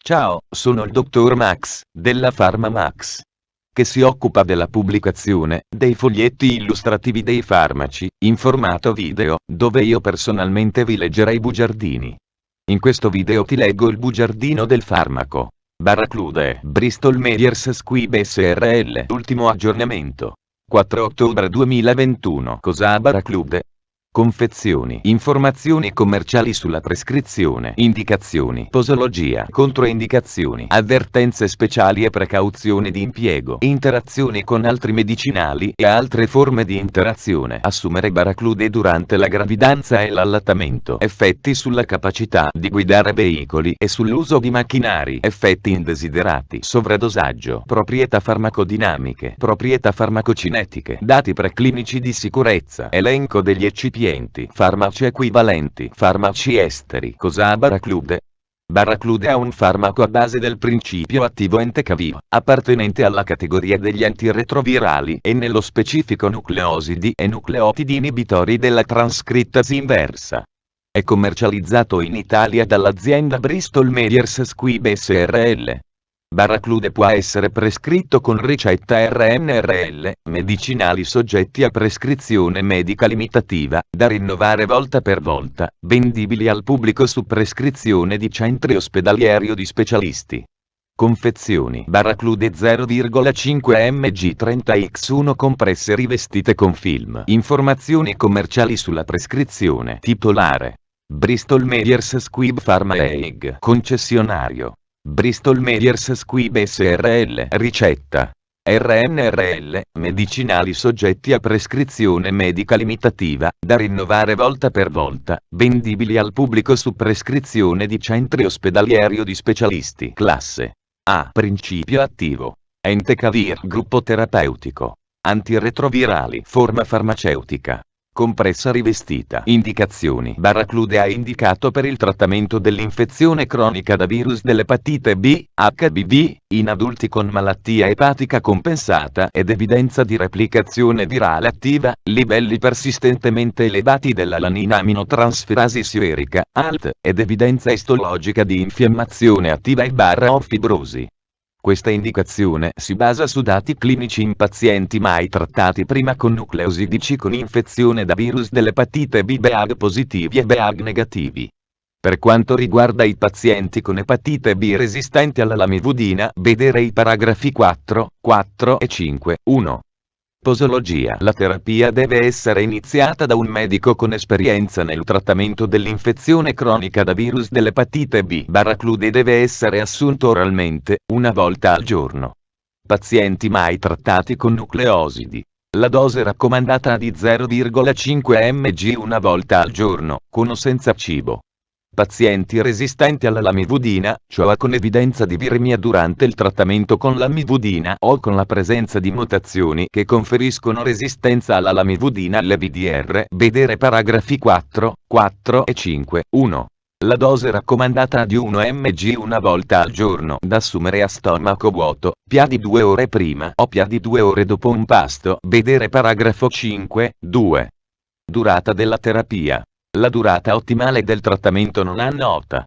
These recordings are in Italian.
Ciao, sono il dottor Max, della PharmaMax, che si occupa della pubblicazione dei foglietti illustrativi dei farmaci, in formato video, dove io personalmente vi leggerei i bugiardini. In questo video ti leggo il bugiardino del farmaco. Baraclude, Bristol Myers Squibb SRL, ultimo aggiornamento. 4 ottobre 2021. Cosa Baraclude? Confezioni, informazioni commerciali sulla prescrizione, indicazioni, posologia, controindicazioni, avvertenze speciali e precauzioni di impiego, interazioni con altri medicinali e altre forme di interazione. Assumere Baraclude durante la gravidanza e l'allattamento, effetti sulla capacità di guidare veicoli e sull'uso di macchinari, effetti indesiderati, sovradosaggio, proprietà farmacodinamiche, proprietà farmacocinetiche, dati preclinici di sicurezza, elenco degli eccipienti, farmaci equivalenti, farmaci esteri. Cosa Baraclude? Baraclude è un farmaco a base del principio attivo entecavir, appartenente alla categoria degli antiretrovirali e nello specifico nucleosidi e nucleotidi inibitori della trascrittasi inversa. È commercializzato in Italia dall'azienda Bristol Myers Squibb SRL. Baraclude può essere prescritto con ricetta RNRL, medicinali soggetti a prescrizione medica limitativa, da rinnovare volta per volta, vendibili al pubblico su prescrizione di centri ospedalieri o di specialisti. Confezioni: Baraclude 0,5 mg 30x1 compresse rivestite con film. Informazioni commerciali sulla prescrizione. Titolare: Bristol Myers Squibb Pharma EG. Concessionario: Bristol Myers Squibb SRL. Ricetta: RNRL, medicinali soggetti a prescrizione medica limitativa, da rinnovare volta per volta, vendibili al pubblico su prescrizione di centri ospedalieri o di specialisti. Classe A. Principio attivo: entecavir. Gruppo terapeutico: antiretrovirali. Forma farmaceutica: compressa rivestita. Indicazioni: Baraclude è indicato per il trattamento dell'infezione cronica da virus dell'epatite B, HBV, in adulti con malattia epatica compensata ed evidenza di replicazione virale attiva, livelli persistentemente elevati dell'alanina aminotrasferasi sierica, ALT, ed evidenza istologica di infiammazione attiva e/o fibrosi. Questa indicazione si basa su dati clinici in pazienti mai trattati prima con nucleosidi C con infezione da virus dell'epatite B BEAG positivi e BEAG negativi. Per quanto riguarda i pazienti con epatite B resistenti alla lamivudina, vedere i paragrafi 4, 4 e 5, 1. Posologia: la terapia deve essere iniziata da un medico con esperienza nel trattamento dell'infezione cronica da virus dell'epatite B. Baraclude deve essere assunto oralmente, una volta al giorno. Pazienti mai trattati con nucleosidi. La dose raccomandata è di 0,5 mg una volta al giorno, con o senza cibo. Pazienti resistenti alla lamivudina, cioè con evidenza di viremia durante il trattamento con lamivudina o con la presenza di mutazioni che conferiscono resistenza alla lamivudina LVDR. Vedere paragrafi 4, 4 e 5, 1. La dose raccomandata è di 1 mg una volta al giorno, da assumere a stomaco vuoto, PA di 2 ore prima o PA di 2 ore dopo un pasto. Vedere paragrafo 5, 2. Durata della terapia. La durata ottimale del trattamento non è nota.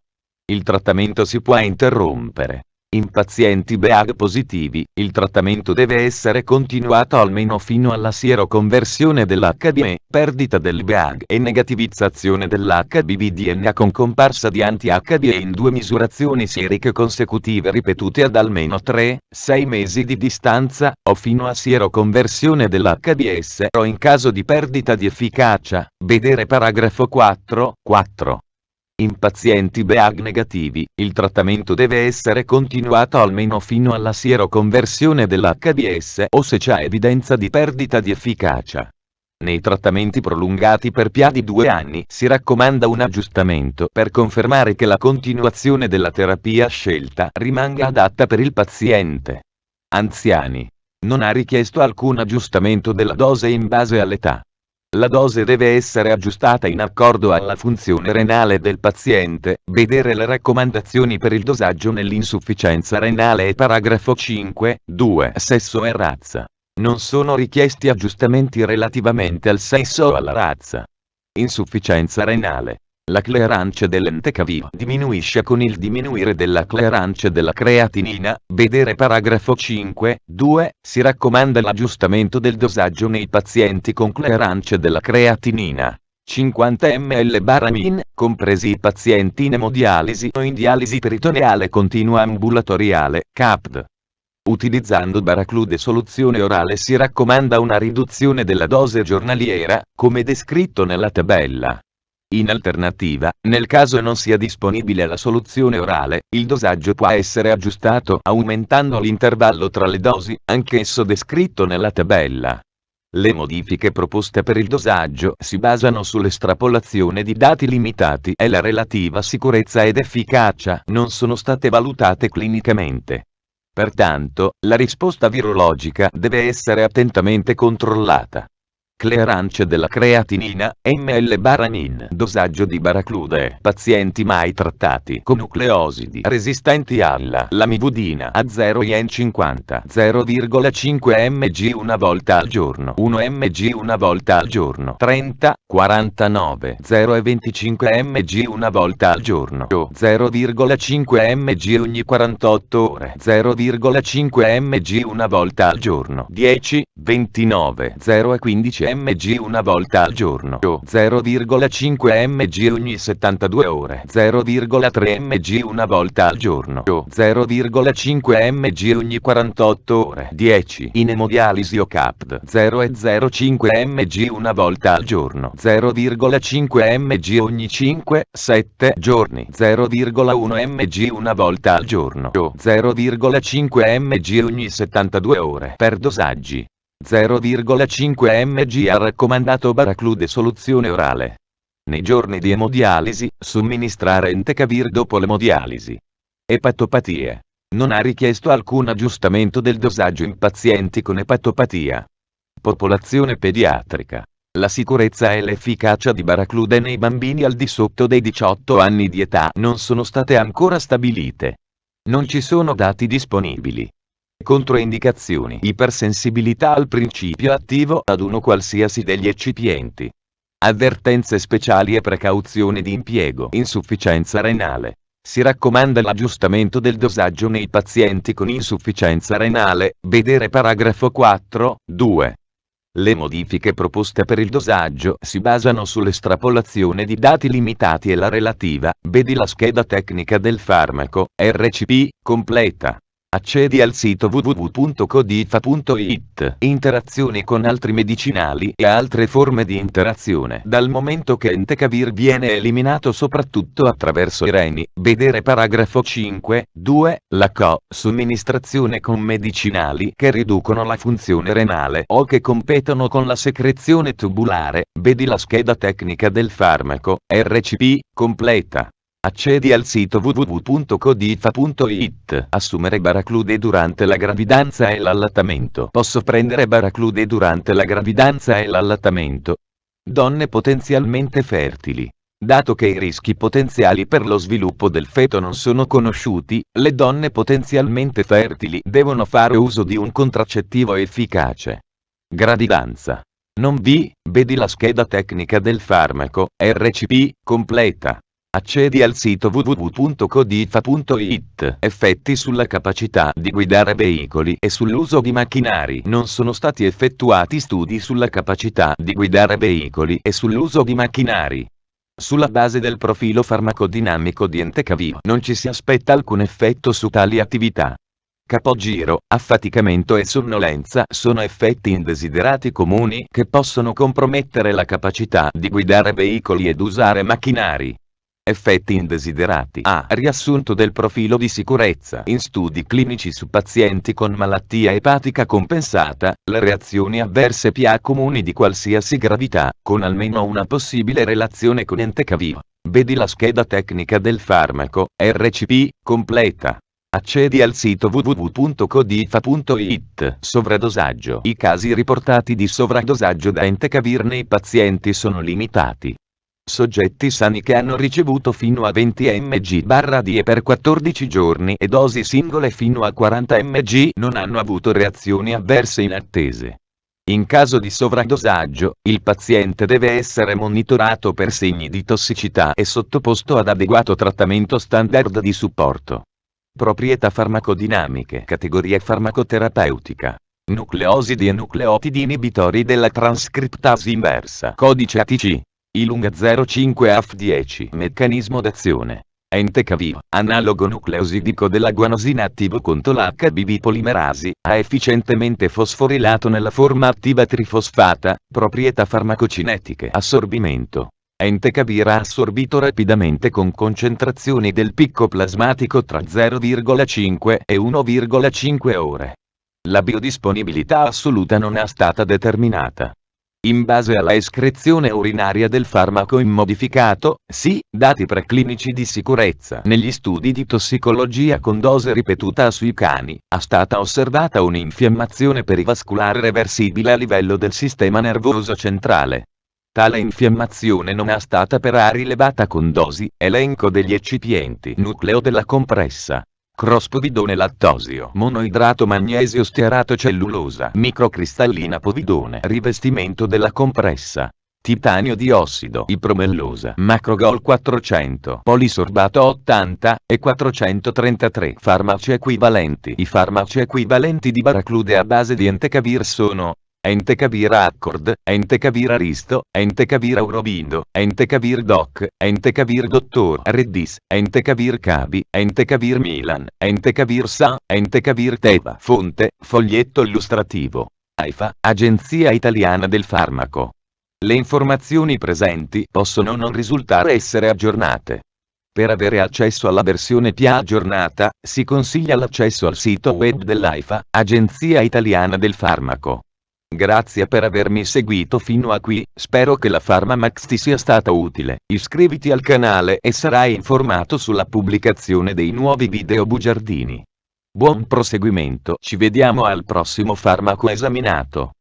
Il trattamento si può interrompere. In pazienti BEAG positivi, il trattamento deve essere continuato almeno fino alla sieroconversione dell'HBe, perdita del BEAG e negativizzazione dell'HBV-DNA con comparsa di anti-HBe in 2 misurazioni sieriche consecutive ripetute ad almeno 3-6 mesi di distanza, o fino a sieroconversione dell'HBs o in caso di perdita di efficacia. Vedere paragrafo 4, 4. In pazienti BEAG negativi, il trattamento deve essere continuato almeno fino alla sieroconversione dell'HBs o se c'è evidenza di perdita di efficacia. Nei trattamenti prolungati per PA di 2 anni si raccomanda un aggiustamento per confermare che la continuazione della terapia scelta rimanga adatta per il paziente. Anziani. Non ha richiesto alcun aggiustamento della dose in base all'età. La dose deve essere aggiustata in accordo alla funzione renale del paziente. Vedere le raccomandazioni per il dosaggio nell'insufficienza renale e paragrafo 5, 2. Sesso e razza. Non sono richiesti aggiustamenti relativamente al sesso o alla razza. Insufficienza renale. La clearance dell'entecavir diminuisce con il diminuire della clearance della creatinina, vedere paragrafo 5.2, si raccomanda l'aggiustamento del dosaggio nei pazienti con clearance della creatinina. 50 ml/min, compresi i pazienti in emodialisi o in dialisi peritoneale continua ambulatoriale, CAPD. Utilizzando Baraclude soluzione orale si raccomanda una riduzione della dose giornaliera, come descritto nella tabella. In alternativa, nel caso non sia disponibile la soluzione orale, il dosaggio può essere aggiustato aumentando l'intervallo tra le dosi, anch'esso descritto nella tabella. Le modifiche proposte per il dosaggio si basano sull'estrapolazione di dati limitati e la relativa sicurezza ed efficacia non sono state valutate clinicamente. Pertanto, la risposta virologica deve essere attentamente controllata. Clearance della creatinina, ml/min. Dosaggio di Baraclude. Pazienti mai trattati con nucleosidi resistenti alla lamivudina a 0 yen 50, 0,5 mg una volta al giorno, 1 mg una volta al giorno, 30, 49, 0,25 mg una volta al giorno, 0,5 mg ogni 48 ore, 0,5 mg una volta al giorno, 10, 29, 0,15 mg una volta al giorno, 0,5 mg ogni 72 ore, 0,3 mg una volta al giorno, 0,5 mg ogni 48 ore, 10 in emodialisi o CAPD, 0,05 mg una volta al giorno, 0,5 mg ogni 5, 7 giorni, 0,1 mg una volta al giorno, 0,5 mg ogni 72 ore per dosaggi. 0,5 mg ha raccomandato Baraclude soluzione orale. Nei giorni di emodialisi, somministrare entecavir dopo l'emodialisi. Epatopatie. Non ha richiesto alcun aggiustamento del dosaggio in pazienti con epatopatia. Popolazione pediatrica. La sicurezza e l'efficacia di Baraclude nei bambini al di sotto dei 18 anni di età non sono state ancora stabilite. Non ci sono dati disponibili. Controindicazioni: ipersensibilità al principio attivo ad uno qualsiasi degli eccipienti. Avvertenze speciali e precauzioni di impiego. Insufficienza renale. Si raccomanda l'aggiustamento del dosaggio nei pazienti con insufficienza renale, vedere paragrafo 4.2. Le modifiche proposte per il dosaggio si basano sull'estrapolazione di dati limitati e la relativa, vedi la scheda tecnica del farmaco, RCP, completa. Accedi al sito www.codifa.it. Interazioni con altri medicinali e altre forme di interazione. Dal momento che entecavir viene eliminato soprattutto attraverso i reni, vedere paragrafo 5.2, la somministrazione con medicinali che riducono la funzione renale o che competono con la secrezione tubulare, vedi la scheda tecnica del farmaco, RCP, completa. Accedi al sito www.codifa.it. Assumere Baraclude durante la gravidanza e l'allattamento. Posso prendere Baraclude durante la gravidanza e l'allattamento? Donne potenzialmente fertili. Dato che i rischi potenziali per lo sviluppo del feto non sono conosciuti, le donne potenzialmente fertili devono fare uso di un contraccettivo efficace. Gravidanza. Non vedi la scheda tecnica del farmaco, RCP, completa. Accedi al sito www.codifa.it. Effetti sulla capacità di guidare veicoli e sull'uso di macchinari. Non sono stati effettuati studi sulla capacità di guidare veicoli e sull'uso di macchinari. Sulla base del profilo farmacodinamico di entecavir non ci si aspetta alcun effetto su tali attività. Capogiro, affaticamento e sonnolenza sono effetti indesiderati comuni che possono compromettere la capacità di guidare veicoli ed usare macchinari. Effetti indesiderati. Riassunto del profilo di sicurezza. In studi clinici su pazienti con malattia epatica compensata, le reazioni avverse PA comuni di qualsiasi gravità, con almeno una possibile relazione con entecavir. Vedi la scheda tecnica del farmaco, RCP, completa. Accedi al sito www.codifa.it. Sovradosaggio. I casi riportati di sovradosaggio da entecavir nei pazienti sono limitati. Soggetti sani che hanno ricevuto fino a 20 mg/die per 14 giorni e dosi singole fino a 40 mg non hanno avuto reazioni avverse inattese. In caso di sovradosaggio, il paziente deve essere monitorato per segni di tossicità e sottoposto ad adeguato trattamento standard di supporto. Proprietà farmacodinamiche. Categoria farmacoterapeutica. Nucleosidi e nucleotidi inibitori della trascriptasi inversa. Codice ATC. ILUNG 05AF10. Meccanismo d'azione. Entecavir, analogo nucleosidico della guanosina attivo contro l'HBB polimerasi, ha efficientemente fosforilato nella forma attiva trifosfata. Proprietà farmacocinetiche. Assorbimento. Entecavir ha assorbito rapidamente con concentrazioni del picco plasmatico tra 0,5 e 1,5 ore. La biodisponibilità assoluta non è stata determinata. In base alla escrezione urinaria del farmaco immodificato, sì, dati preclinici di sicurezza. Negli studi di tossicologia con dose ripetuta sui cani, è stata osservata un'infiammazione perivascolare reversibile a livello del sistema nervoso centrale. Tale infiammazione non è stata però rilevata con dosi. Elenco degli eccipienti. Nucleo della compressa. Crospovidone lattosio, monoidrato magnesio stearato cellulosa, microcristallina povidone, rivestimento della compressa, titanio diossido, ipromellosa, macrogol 400, polisorbato 80 e 433. Farmaci equivalenti. I farmaci equivalenti di Baraclude a base di Entecavir sono Entecavir Accord, Entecavir Aristo, Entecavir Aurobindo, Entecavir Doc, Entecavir Dottor Reddis, Entecavir Cabi, Entecavir Milan, Entecavir Sa, Entecavir Teva. Fonte, foglietto illustrativo. AIFA, Agenzia Italiana del Farmaco. Le informazioni presenti possono non risultare essere aggiornate. Per avere accesso alla versione più aggiornata, si consiglia l'accesso al sito web dell'AIFA, Agenzia Italiana del Farmaco. Grazie per avermi seguito fino a qui, spero che la PharmaMax ti sia stata utile. Iscriviti al canale e sarai informato sulla pubblicazione dei nuovi video bugiardini. Buon proseguimento, ci vediamo al prossimo farmaco esaminato.